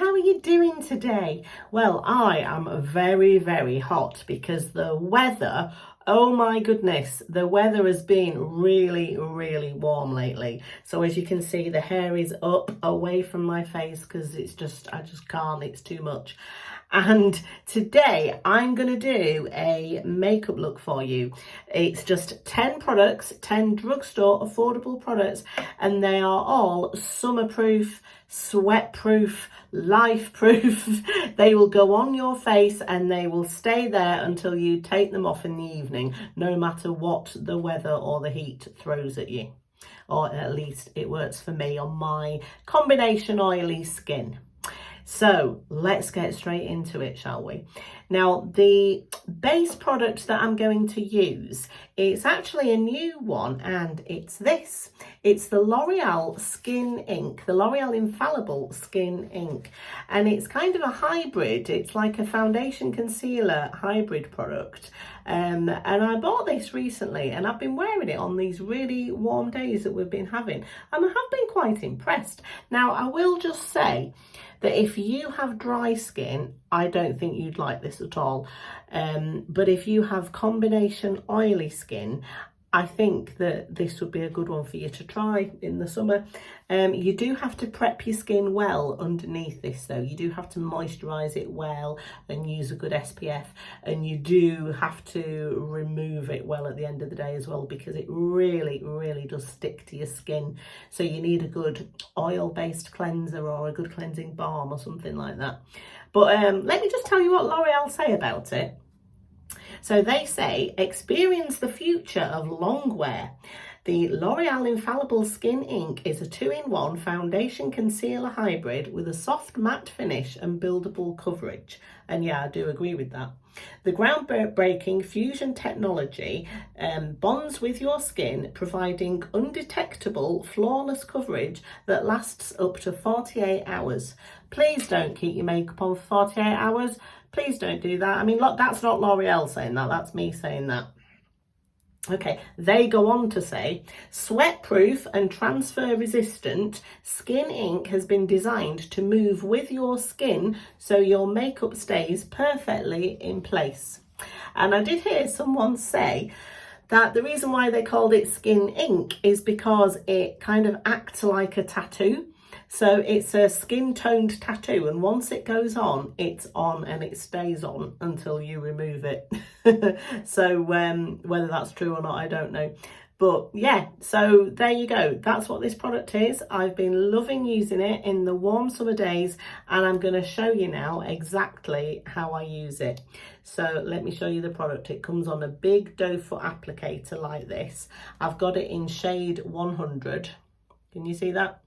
how are you doing today? Well, I am very, very hot because the weather, oh my goodness, the weather has been really, really warm lately. So as you can see, the hair is up away from my face because I just can't, it's too much. And today I'm going to do a makeup look for you. It's just 10 products, 10 drugstore affordable products, and they are all summer proof, sweat proof, life proof. They will go on your face and they will stay there until you take them off in the evening, no matter what the weather or the heat throws at you. Or at least it works for me on my combination oily skin. So let's get straight into it, shall we? Now, the base product that I'm going to use, it's actually a new one, and it's this. It's the L'Oreal Skin Ink, the L'Oreal Infallible Skin Ink. And it's kind of a hybrid. It's like a foundation concealer hybrid product. And I bought this recently, and I've been wearing it on these really warm days that we've been having. And I have been quite impressed. Now, I will just say that if you have dry skin, I don't think you'd like this at all. But if you have combination oily skin, I think that this would be a good one for you to try in the summer. You do have to prep your skin well underneath this though. You do have to moisturise it well and use a good SPF, and you do have to remove it well at the end of the day as well, because it really, really does stick to your skin. So you need a good oil-based cleanser or a good cleansing balm or something like that. But let me just tell you what L'Oreal say about it. So they say, experience the future of long wear. The L'Oreal Infallible Skin Ink is a 2-in-1 foundation concealer hybrid with a soft matte finish and buildable coverage. And yeah, I do agree with that. The groundbreaking fusion technology bonds with your skin, providing undetectable, flawless coverage that lasts up to 48 hours. Please don't keep your makeup on for 48 hours. Please don't do that. I mean, look, that's not L'Oreal saying that. That's me saying that. Okay, they go on to say, sweat-proof and transfer-resistant Skin Ink has been designed to move with your skin so your makeup stays perfectly in place. And I did hear someone say that the reason why they called it Skin Ink is because it kind of acts like a tattoo. So it's a skin toned tattoo, and once it goes on, it's on and it stays on until you remove it. So whether that's true or not, I don't know. But yeah, so there you go. That's what this product is. I've been loving using it in the warm summer days, and I'm going to show you now exactly how I use it. So let me show you the product. It comes on a big doe foot applicator like this. I've got it in shade 100. Can you see that?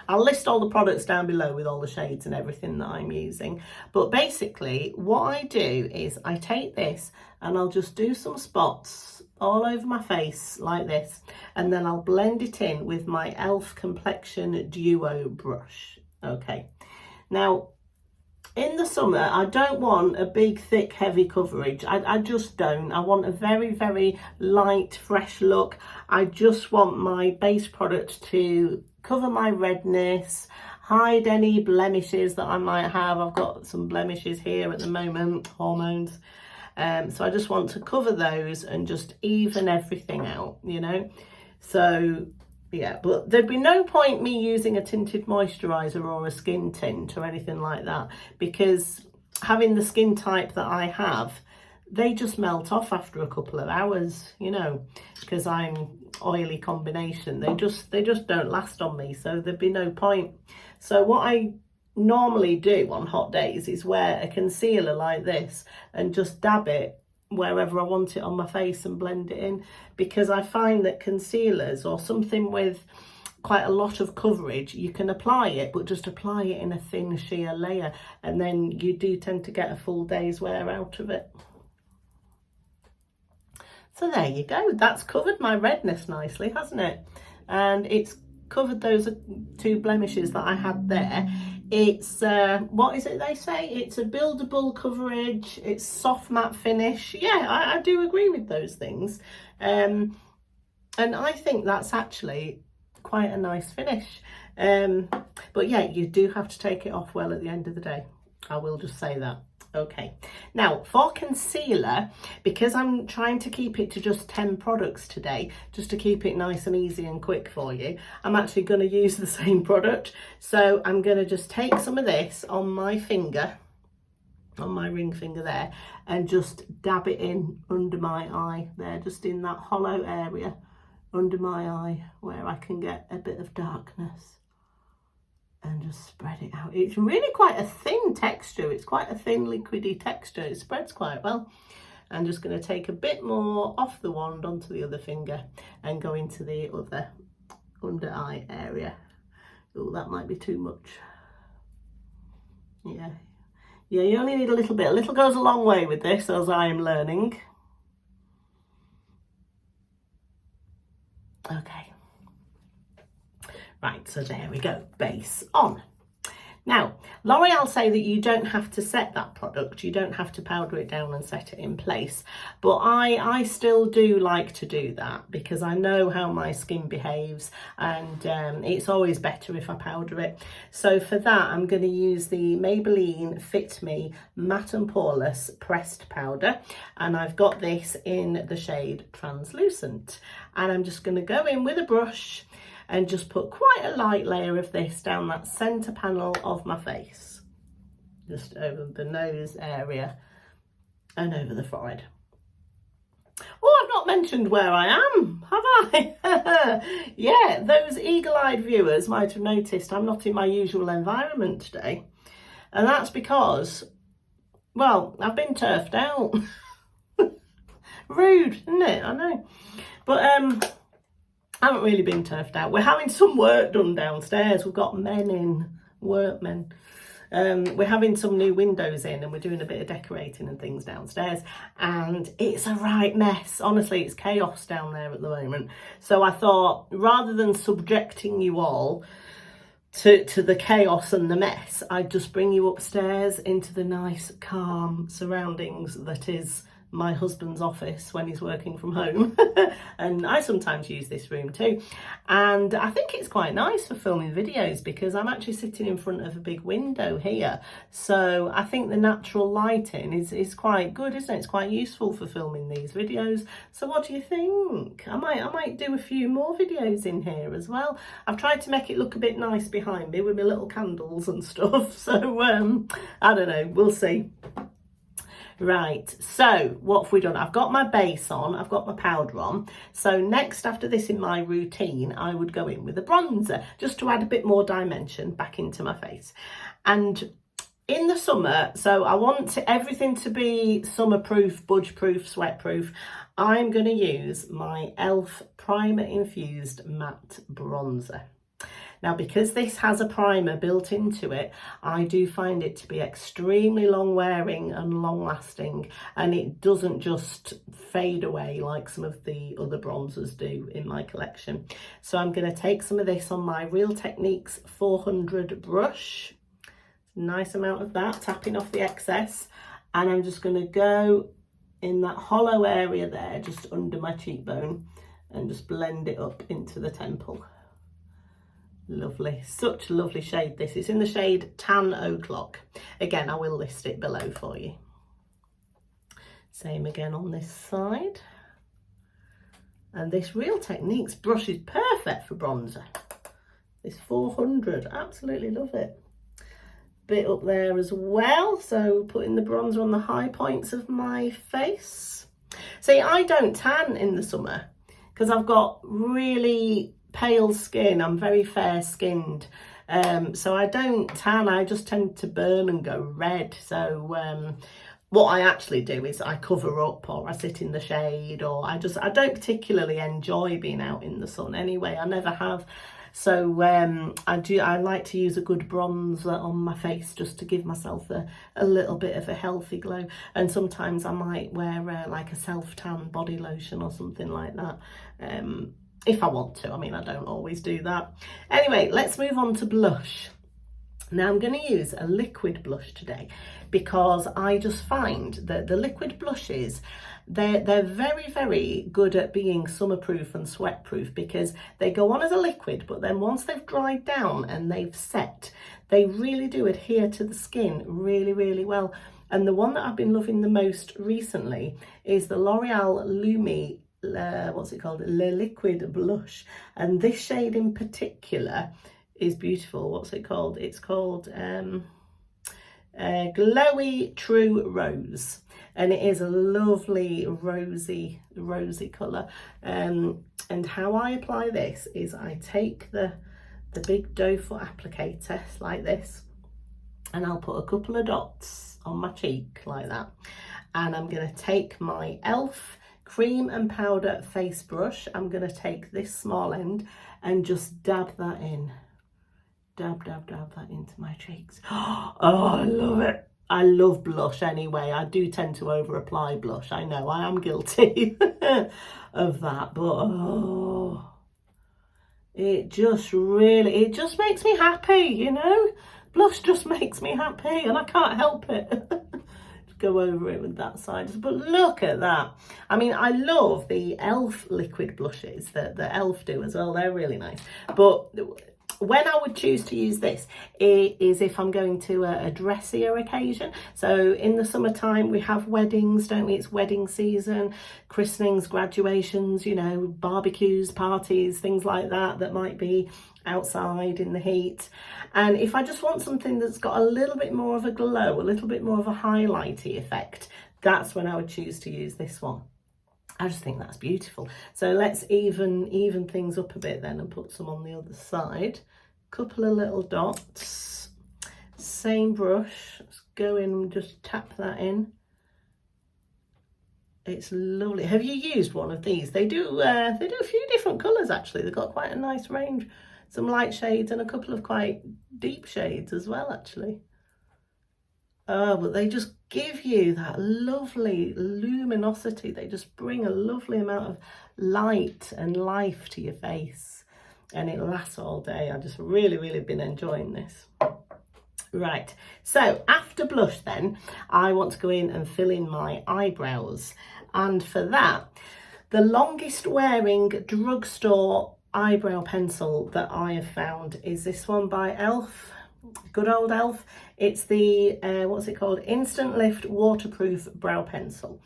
I'll list all the products down below with all the shades and everything that I'm using. But basically what I do is I take this and I'll just do some spots all over my face like this, and then I'll blend it in with my e.l.f. Complexion Duo brush. Okay, now in the summer I don't want a big thick heavy coverage. I just don't. I want a very, very light fresh look. I just want my base product to cover my redness, hide any blemishes that I might have. I've got some blemishes here at the moment, hormones. So I just want to cover those and just even everything out, you know. So yeah, but there'd be no point me using a tinted moisturiser or a skin tint or anything like that, because having the skin type that I have, they just melt off after a couple of hours, you know, because I'm oily combination. They just don't last on me, so there'd be no point. So what I normally do on hot days is wear a concealer like this and just dab it wherever I want it on my face and blend it in, because I find that concealers or something with quite a lot of coverage, you can apply it, but just apply it in a thin sheer layer, and then you do tend to get a full day's wear out of it. So there you go, that's covered my redness nicely, hasn't it? And it's covered those 2 blemishes that I had there. It's, what is it they say? It's a buildable coverage, it's soft matte finish. Yeah, I do agree with those things. And I think that's actually quite a nice finish. But yeah, you do have to take it off well at the end of the day. I will just say that. Okay, now for concealer, because I'm trying to keep it to just 10 products today, just to keep it nice and easy and quick for you, I'm actually going to use the same product. So I'm going to just take some of this on my finger, on my ring finger there, and just dab it in under my eye there, just in that hollow area under my eye where I can get a bit of darkness, and just spread it out. It's really quite a thin texture. It's quite a thin liquidy texture. It spreads quite well. I'm just going to take a bit more off the wand onto the other finger and go into the other under eye area. Oh, that might be too much. Yeah, you only need a little bit. A little goes a long way with this, as I am learning. Okay. Right, so there we go, base on. Now, L'Oreal say that you don't have to set that product, you don't have to powder it down and set it in place, but I still do like to do that because I know how my skin behaves, and it's always better if I powder it. So for that, I'm going to use the Maybelline Fit Me Matte Poreless Pressed Powder, and I've got this in the shade Translucent, and I'm just going to go in with a brush and just put quite a light layer of this down that centre panel of my face, just over the nose area and over the forehead. Oh, I've not mentioned where I am, have I? Yeah, those eagle-eyed viewers might have noticed I'm not in my usual environment today, and that's because, well, I've been turfed out. Rude, isn't it? I know, but I haven't really been turfed out. We're having some work done downstairs. We've got men in, workmen. We're having some new windows in, and we're doing a bit of decorating and things downstairs, and it's a right mess. Honestly, it's chaos down there at the moment. So I thought, rather than subjecting you all to the chaos and the mess, I'd just bring you upstairs into the nice, calm surroundings that is my husband's office when he's working from home. And I sometimes use this room too, and I think it's quite nice for filming videos because I'm actually sitting in front of a big window here, so I think the natural lighting is quite good, isn't it? It's quite useful for filming these videos. So what do you think? I might do a few more videos in here as well. I've tried to make it look a bit nice behind me with my little candles and stuff, so I don't know, we'll see. Right, so what have we done? I've got my base on, I've got my powder on. So next, after this in my routine, I would go in with a bronzer just to add a bit more dimension back into my face. And in the summer, so I want everything to be summer-proof, budge-proof, sweat-proof. I'm going to use my e.l.f. Primer Infused Matte Bronzer. Now, because this has a primer built into it, I do find it to be extremely long wearing and long lasting, and it doesn't just fade away like some of the other bronzers do in my collection. So I'm going to take some of this on my Real Techniques 400 brush, nice amount of that, tapping off the excess, and I'm just going to go in that hollow area there, just under my cheekbone, and just blend it up into the temple. Lovely, such a lovely shade this. It's in the shade Tan O'Clock. Again, I will list it below for you. Same again on this side. And this Real Techniques brush is perfect for bronzer. This 400, absolutely love it. Bit up there as well, so putting the bronzer on the high points of my face. See, I don't tan in the summer because I've got really pale skin. I'm very fair skinned, so I don't tan. I just tend to burn and go red. So what I actually do is I cover up, or I sit in the shade, or I don't particularly enjoy being out in the sun anyway. I never have. So I like to use a good bronzer on my face just to give myself a little bit of a healthy glow. And sometimes I might wear like a self-tan body lotion or something like that, if I want to. I mean, I don't always do that. Anyway, let's move on to blush. Now I'm going to use a liquid blush today because I just find that the liquid blushes, they're very, very good at being summerproof and sweatproof because they go on as a liquid, but then once they've dried down and they've set, they really do adhere to the skin really, really well. And the one that I've been loving the most recently is the L'Oreal Lumi, what's it called? Le Liquid Blush. And this shade in particular is beautiful. What's it called? It's called Glowy True Rose, and it is a lovely rosy colour. And how I apply this is I take the big doe foot applicator like this, and I'll put a couple of dots on my cheek like that, and I'm going to take my ELF cream and powder face brush. I'm going to take this small end and just dab that in. Dab that into my cheeks. Oh, I love it. I love blush anyway. I do tend to over apply blush. I know I am guilty of that, but oh, it just makes me happy, you know. Blush just makes me happy and I can't help it. Go over it with that side, but look at that. I mean, I love the ELF liquid blushes that the ELF do as well. They're really nice, but when I would choose to use this is if I'm going to a dressier occasion. So in the summertime we have weddings, don't we? It's wedding season, christenings, graduations, you know, barbecues, parties, things like that might be outside in the heat. And if I just want something that's got a little bit more of a glow, a little bit more of a highlighty effect, that's when I would choose to use this one. I just think that's beautiful. So let's even things up a bit then and put some on the other side. Couple of little dots. Same brush. Let's go in and just tap that in. It's lovely. Have you used one of these? They do a few different colours actually. They've got quite a nice range. Some light shades and a couple of quite deep shades as well actually. Oh, but they just give you that lovely luminosity. They just bring a lovely amount of light and life to your face, and it lasts all day. I just really been enjoying this. Right, so after blush then, I want to go in and fill in my eyebrows. And for that, the longest wearing drugstore eyebrow pencil that I have found is this one by ELF. Good old ELF. It's the what's it called, Instant Lift Waterproof Brow Pencil,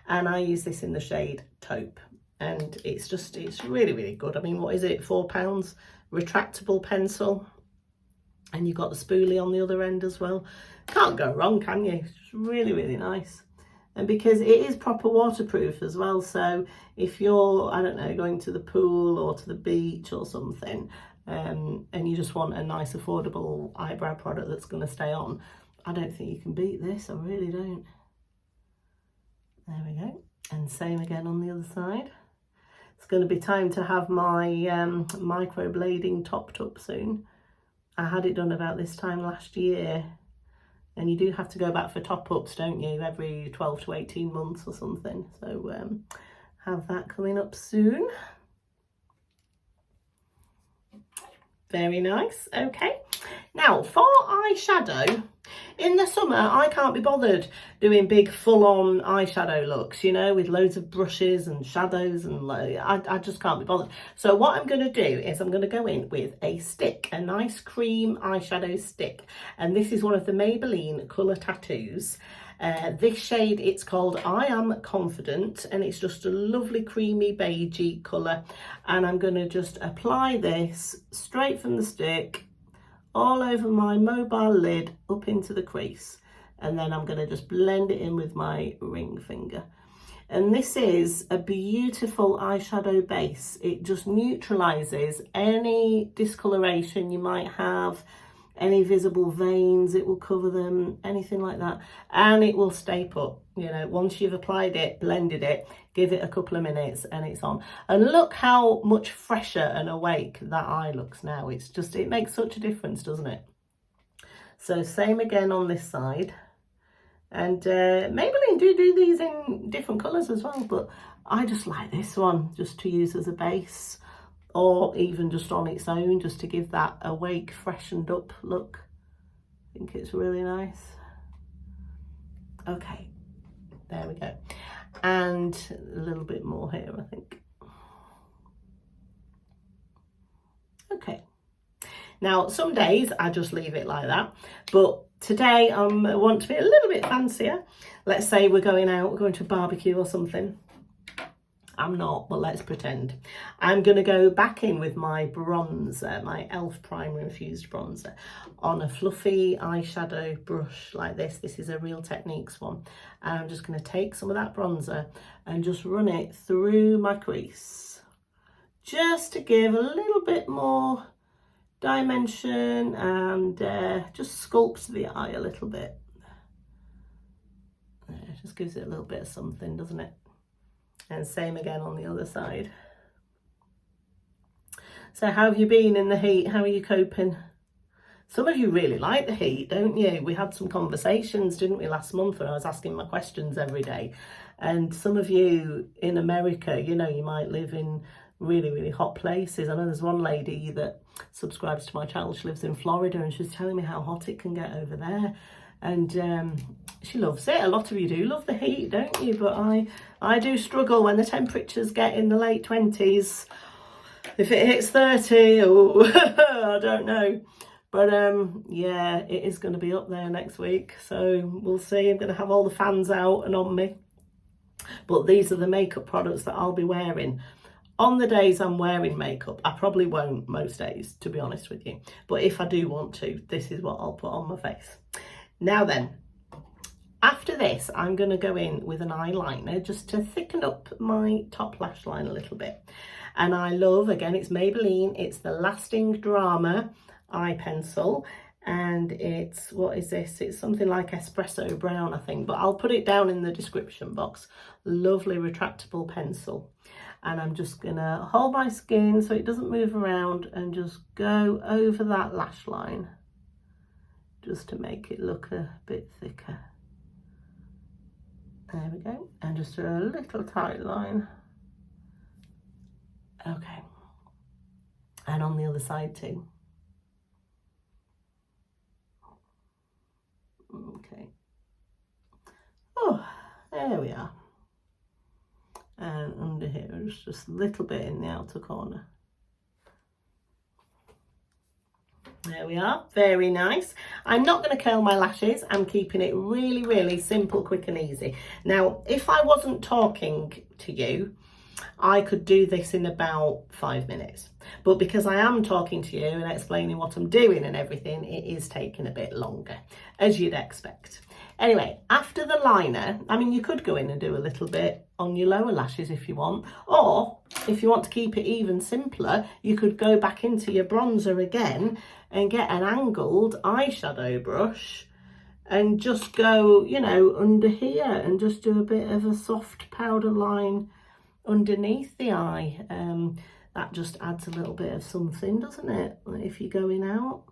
and I use this in the shade Taupe, and it's really good. I mean, what is it, £4? Retractable pencil, and you've got the spoolie on the other end as well. Can't go wrong, can you? It's really nice. And because it is proper waterproof as well, so if you're, I don't know, going to the pool or to the beach or something, and you just want a nice affordable eyebrow product that's going to stay on, I don't think you can beat this. I really don't. There we go. And same again on the other side. It's going to be time to have my microblading topped up soon. I had it done about this time last year, and you do have to go back for top-ups, don't you, every 12 to 18 months or something. So have that coming up soon. Very nice. Okay, now for eyeshadow, in the summer I can't be bothered doing big full-on eyeshadow looks, you know, with loads of brushes and shadows, and I just can't be bothered. So what I'm going to do is I'm going to go in with a stick, a nice cream eyeshadow stick, and this is one of the Maybelline Colour Tattoos. This shade, it's called I Am Confident, and it's just a lovely creamy beigey colour, and I'm going to just apply this straight from the stick all over my mobile lid up into the crease, and then I'm going to just blend it in with my ring finger. And this is a beautiful eyeshadow base. It just neutralises any discoloration you might have, any visible veins, it will cover them, anything like that, and it will stay put. You know, once you've applied it, blended it, give it a couple of minutes and it's on. And look how much fresher and awake that eye looks now. It's just, it makes such a difference, doesn't it? So same again on this side. And Maybelline do these in different colours as well, but I just like this one just to use as a base, or even just on its own, just to give that awake, freshened up look. I think it's really nice. Okay, there we go. And a little bit more here, I think. Okay. Now, some days I just leave it like that, but today I want to be a little bit fancier. Let's say we're going out, we're going to a barbecue or something. I'm not, but let's pretend. I'm going to go back in with my bronzer, my e.l.f. Primer Infused bronzer, on a fluffy eyeshadow brush like this. This is a Real Techniques one. And I'm just going to take some of that bronzer and just run it through my crease, just to give a little bit more dimension and just sculpt the eye a little bit. It just gives it a little bit of something, doesn't it? And same again on the other side. So how have you been in the heat? How are you coping? Some of you really like the heat, don't you? We had some conversations, didn't we, last month when I was asking my questions every day. And some of you in America, you know, you might live in really, really hot places. I know there's one lady that subscribes to my channel. She lives in Florida and she's telling me how hot it can get over there. And she loves it. A lot of you do love the heat, don't you? But I do struggle when the temperatures get in the late 20s. If it hits 30, oh, I don't know. But yeah, it is going to be up there next week. So we'll see. I'm going to have all the fans out and on me. But these are the makeup products that I'll be wearing. On the days I'm wearing makeup, I probably won't most days, to be honest with you. But if I do want to, this is what I'll put on my face. Now then, after this, I'm going to go in with an eyeliner just to thicken up my top lash line a little bit. And I love, again, it's Maybelline, it's the Lasting Drama eye pencil. And it's, what is this? It's something like espresso brown, I think, but I'll put it down in the description box. Lovely retractable pencil. And I'm just gonna hold my skin so it doesn't move around and just go over that lash line, just to make it look a bit thicker. There we go. And just a little tight line. Okay. And on the other side too. Okay. Oh, there we are. And under here, just a little bit in the outer corner. There we are, very nice. I'm not going to curl my lashes. I'm keeping it really, really simple, quick and easy. Now, if I wasn't talking to you, I could do this in about 5 minutes. But because I am talking to you and explaining what I'm doing and everything, it is taking a bit longer, as you'd expect. Anyway, after the liner, I mean, you could go in and do a little bit on your lower lashes if you want. Or if you want to keep it even simpler, you could go back into your bronzer again and get an angled eyeshadow brush and just go, you know, under here and just do a bit of a soft powder line underneath the eye. That just adds a little bit of something, doesn't it, if you're going out?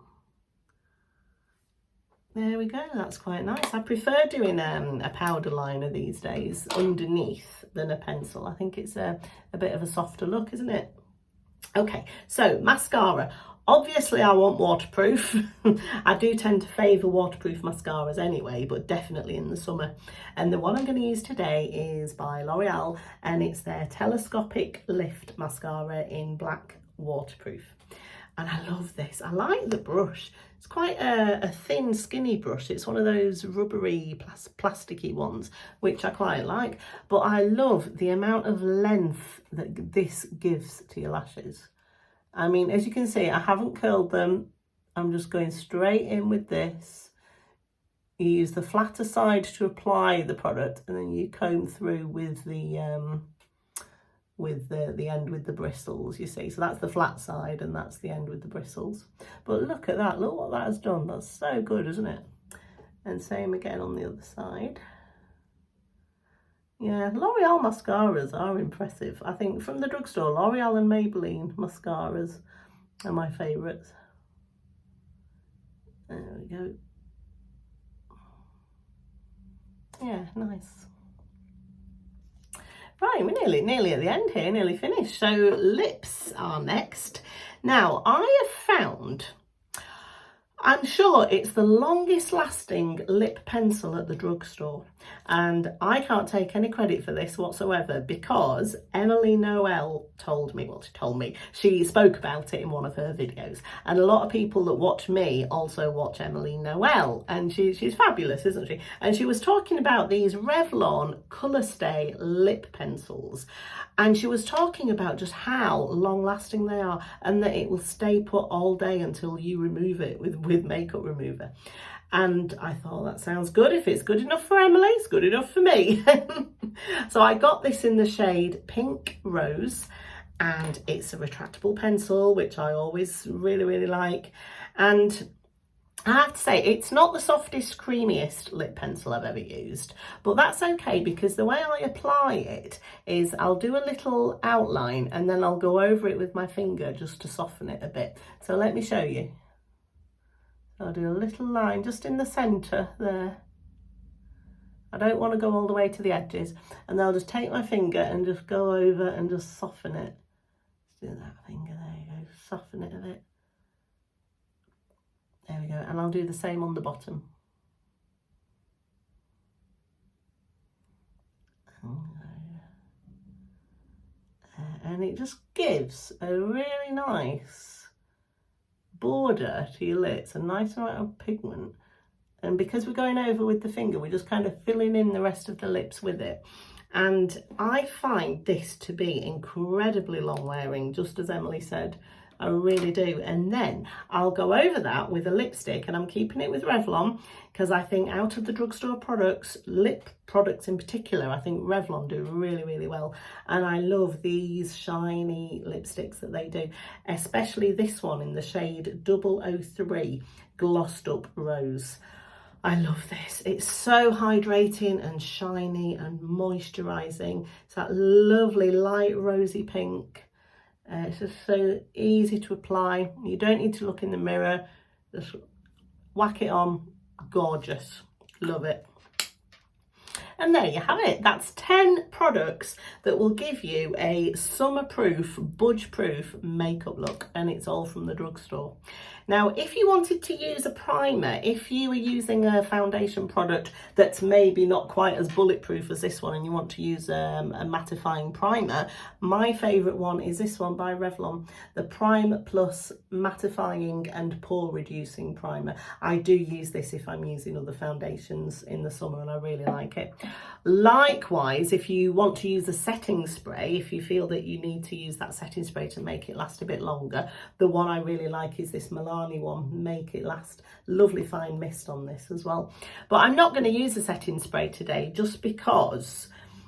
There we go, that's quite nice. I prefer doing a powder liner these days underneath than a pencil. I think it's a bit of a softer look, isn't it? Okay, so mascara. Obviously I want waterproof. I do tend to favour waterproof mascaras anyway, but definitely in the summer. And the one I'm going to use today is by L'Oreal, and it's their Telescopic Lift Mascara in black waterproof. And I love this. I like the brush. It's quite a thin, skinny brush. It's one of those rubbery, plasticky ones, which I quite like. But I love the amount of length that this gives to your lashes. I mean, as you can see, I haven't curled them. I'm just going straight in with this. You use the flatter side to apply the product, and then you comb through with the end with the bristles, you see. So that's the flat side and that's the end with the bristles. But look at that, look what that has done. That's so good, isn't it? And same again on the other side. Yeah, L'Oreal mascaras are impressive. I think from the drugstore, L'Oreal and Maybelline mascaras are my favourites. There we go. Yeah, nice. Right, we're nearly at the end here, nearly finished. So lips are next. Now, I have found I'm sure it's the longest lasting lip pencil at the drugstore, and I can't take any credit for this whatsoever because Emily Noel told me, well, she told me, she spoke about it in one of her videos, and a lot of people that watch me also watch Emily Noel, and she's fabulous, isn't she? And she was talking about these Revlon Colour Stay lip pencils, and she was talking about just how long lasting they are and that it will stay put all day until you remove it with makeup remover. And I thought, that sounds good. If it's good enough for Emily, it's good enough for me. So I got this in the shade Pink Rose, and it's a retractable pencil, which I always really like. And I have to say, it's not the softest, creamiest lip pencil I've ever used, but that's okay because the way I apply it is I'll do a little outline and then I'll go over it with my finger just to soften it a bit. So let me show you. I'll do a little line just in the centre there. I don't want to go all the way to the edges, and then I'll just take my finger and just go over and just soften it. Just do that finger, there you go, soften it a bit. There we go, and I'll do the same on the bottom. And it just gives a really nice border to your lips, a nice amount of pigment. And because we're going over with the finger, we're just kind of filling in the rest of the lips with it. And I find this to be incredibly long wearing, just as Emily said. I really do. And then I'll go over that with a lipstick, and I'm keeping it with Revlon because I think out of the drugstore products, lip products in particular, I think Revlon do really well. And I love these shiny lipsticks that they do, especially this one in the shade 003 Glossed Up Rose. I love this. It's so hydrating and shiny and moisturising. It's that lovely light rosy pink. It's just so easy to apply. You don't need to look in the mirror. Just whack it on. Gorgeous. Love it. And there you have it. That's 10 products that will give you a summer-proof, budge-proof makeup look, and it's all from the drugstore. Now, if you wanted to use a primer, if you were using a foundation product that's maybe not quite as bulletproof as this one and you want to use a mattifying primer, my favourite one is this one by Revlon, the Prime Plus Mattifying and Pore Reducing Primer. I do use this if I'm using other foundations in the summer, and I really like it. Likewise, if you want to use a setting spray, if you feel that you need to use that setting spray to make it last a bit longer, the one I really like is this Milani one, Make It Last. Lovely fine mist on this as well. But I'm not going to use a setting spray today just because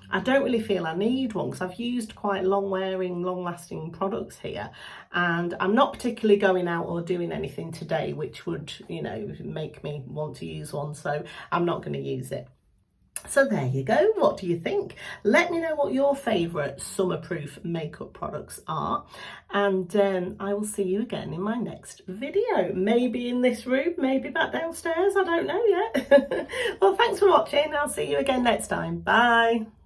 I don't really feel I need one, because I've used quite long wearing, long lasting products here, and I'm not particularly going out or doing anything today which would, you know, make me want to use one, so I'm not going to use it. So there you go. What do you think? Let me know what your favourite summer-proof makeup products are, and I will see you again in my next video. Maybe in this room, maybe back downstairs, I don't know yet. Well, thanks for watching. I'll see you again next time. Bye.